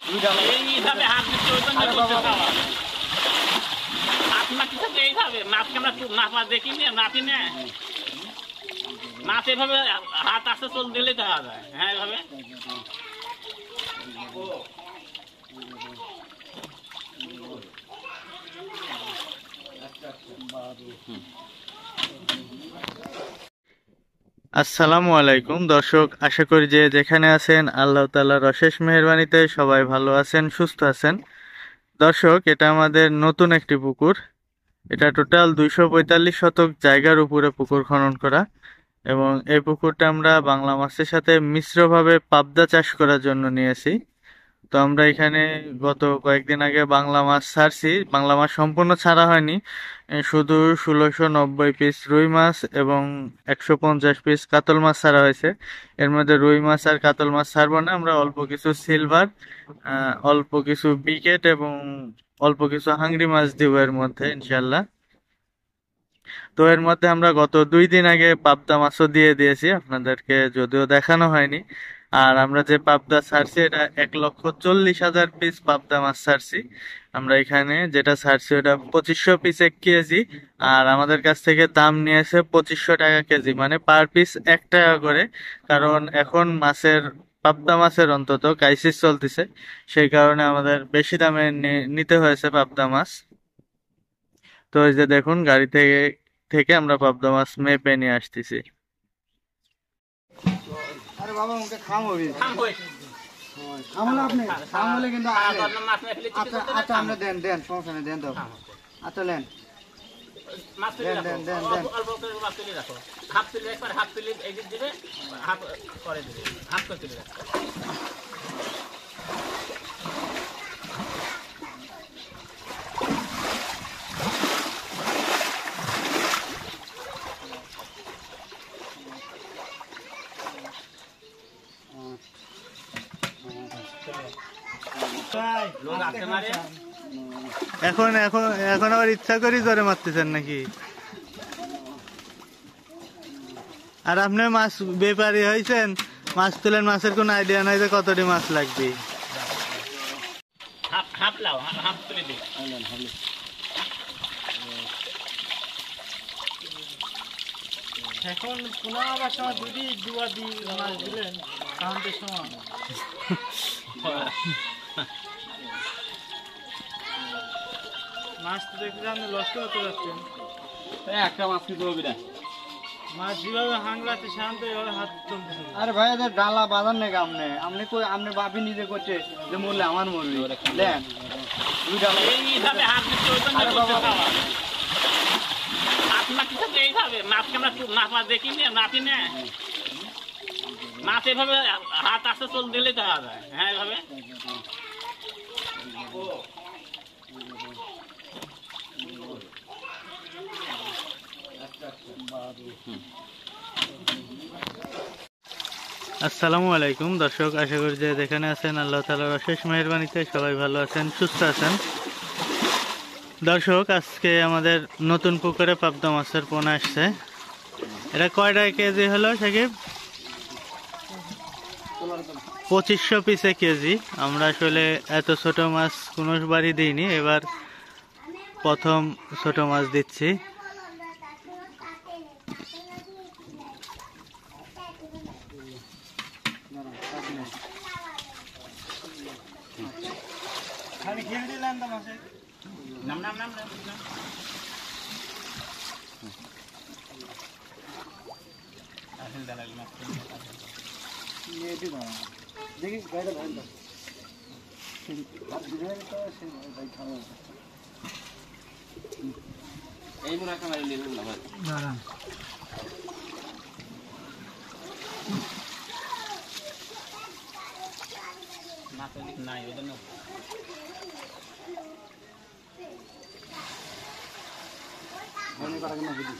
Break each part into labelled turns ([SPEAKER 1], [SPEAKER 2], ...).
[SPEAKER 1] এইভাবে হাত দিচ্ছে ওই জন্য করতে খাওয়া হাত মাটির সাথে এইভাবে মাছকে আমরা মাপা দেখি না মাপি না মাছ এভাবে হাত আসতে চল দিলেই খাওয়া যায় হ্যাঁ এভাবে
[SPEAKER 2] আসসালামু আলাইকুম দর্শক, আশা করি যে যেখানে আছেন আল্লাহ তাআলার অশেষ মেহেরবানিতে সবাই ভালো আছেন, সুস্থ আছেন। দর্শক, এটা আমাদের নতুন একটি পুকুর। এটা টোটাল 245 শতক জায়গার উপরে পুকুর খনন করা, এবং এই পুকুরটা আমরা বাংলা মাছের সাথে মিশ্রভাবে পাবদা চাষ করার জন্য নিয়েছি। তো আমরা এখানে গত কয়েকদিন আগে বাংলা মাছ ছাড়ছি। বাংলা মাছ সম্পূর্ণ ছাড়া হয়নি, শুধু 1690 পিস রুই মাছ এবং 150 পিস কাতল মাছ ছাড়া হয়েছে। এর মধ্যে রুই মাছ আর কাতল মাছ ছাড়বো না, আমরা অল্প কিছু সিলভার, অল্প কিছু বিকেট এবং অল্প কিছু হাংরি মাছ দিব এর মধ্যে ইনশাল্লাহ। তো এর মধ্যে আমরা গত 2 দিন আগে পাবদা মাছও দিয়ে দিয়েছি আপনাদেরকে, যদিও দেখানো হয়নি। আর আমরা যে পাবদা ছাড়ছি এটা 1,40,000 পিস পাবদা মাছ ছাড়ছি আমরা এখানে। যেটা ছাড়ছি ওটা 2500 পিস 1 কেজি, আর আমাদের কাছ থেকে দাম নিয়েছে 2500 টাকা কেজি, মানে পার পিস 1 টাকা করে। কারণ এখন মাছের, পাবদা মাছের অন্তত ক্রাইসিস চলতেছে, সেই কারণে আমাদের বেশি দামে নিতে হয়েছে পাবদা মাছ। তো এই যে দেখুন, গাড়ি থেকে থেকে আমরা পাবদা মাছ মেপে নিয়ে আসতেছি।
[SPEAKER 3] আরে বাবা ওকে খামোবি
[SPEAKER 1] খামোই
[SPEAKER 3] খামলে আপনি খামলে কিন্তু
[SPEAKER 1] মাছ মেখে
[SPEAKER 3] আচ্ছা আচ্ছা আমরা দেন দেন সমস্যা নেই, দেন তো। আচ্ছা লেন
[SPEAKER 1] মাছ তুলে রাখো অল্প করে মাছ তুলে রাখো হাফ তুলে একবার হাফ তুলে এদিক দিবে হাফ করে দিবে হাফ করে তুলে রাখো লোক আসতে মারে
[SPEAKER 2] এখন এখন এখন আবার ইচ্ছা করি জোরে মারতেছেন নাকি? আর আপনি মাছ ব্যাপারী হয়েছেন, মাছ তুলেন, মাছের কোনো আইডিয়া নাই যে কতটি মাছ লাগবে।
[SPEAKER 1] হাফ হাফ লাও হাফ তুলে দিই
[SPEAKER 4] এখন পুনः আবার সময় দুটি দুয়া দিয়ে মাছ দিলেন কাউন্টের সময় মাছ তো দেখতে আপনি লস্ট করতে যাচ্ছেন।
[SPEAKER 1] একটা মাছ কিন্তু হবে না
[SPEAKER 4] মাছ যেভাবে হাংলাতে শান্ত এভাবে হাত চলতেছে।
[SPEAKER 3] আরে ভাই এদের ডালা বাঁধান নাকি আপনি আপনি কই আপনি বাপি নিজে করছে যে মরলে আমার মরবি দেন দুই ডালা
[SPEAKER 1] এইভাবে হাত দিচ্ছে ওই জন্য করতে খাওয়া হাত মাটির সাথে এইভাবে মাছকে আমরা মাপা দেখি না মাপি না মাছ এভাবে হাত আসতে চল দিলেই খাওয়া যায় হ্যাঁ এভাবে
[SPEAKER 2] আসসালামু আলাইকুম দর্শক, আশা করি যে যেখানে আছেন আল্লাহ তাআলার অশেষ মেহেরবানিতে সবাই ভালো আছেন, সুস্থ আছেন। দর্শক, আজকে আমাদের নতুন পুকুরে পাবদা মাছের পোনা আসছে। এটা কয় টাকা কেজি হলো সাকিব? 2500 পিসে কেজি। আমরা আসলে এত ছোট মাছ কোনো বারই দিইনি, এবার প্রথম ছোট মাছ দিচ্ছি।
[SPEAKER 4] খালি খেয়ে দিলেন তো মাসে
[SPEAKER 1] নাম নাম নাম
[SPEAKER 3] দেখি গাড়িটা ধরেন তো হাত দিলে তো সে ভাই খাবো
[SPEAKER 1] এই মনে একটা মারি নিলাম না ভাই
[SPEAKER 4] দাঁড়ান
[SPEAKER 1] মাছ ওদিক নাই ওই জন্য
[SPEAKER 3] মনে করা কেন বুঝি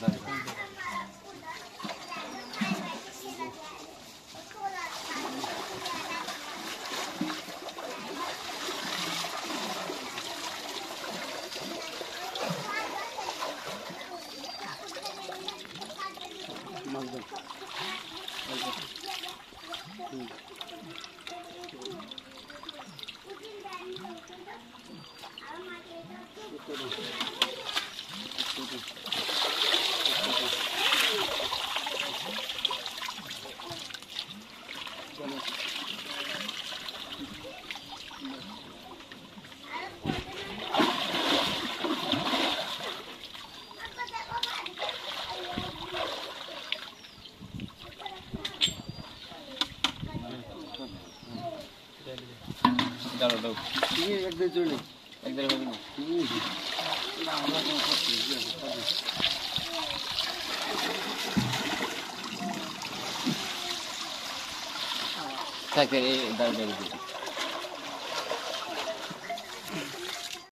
[SPEAKER 3] থাকে এই দাঁড়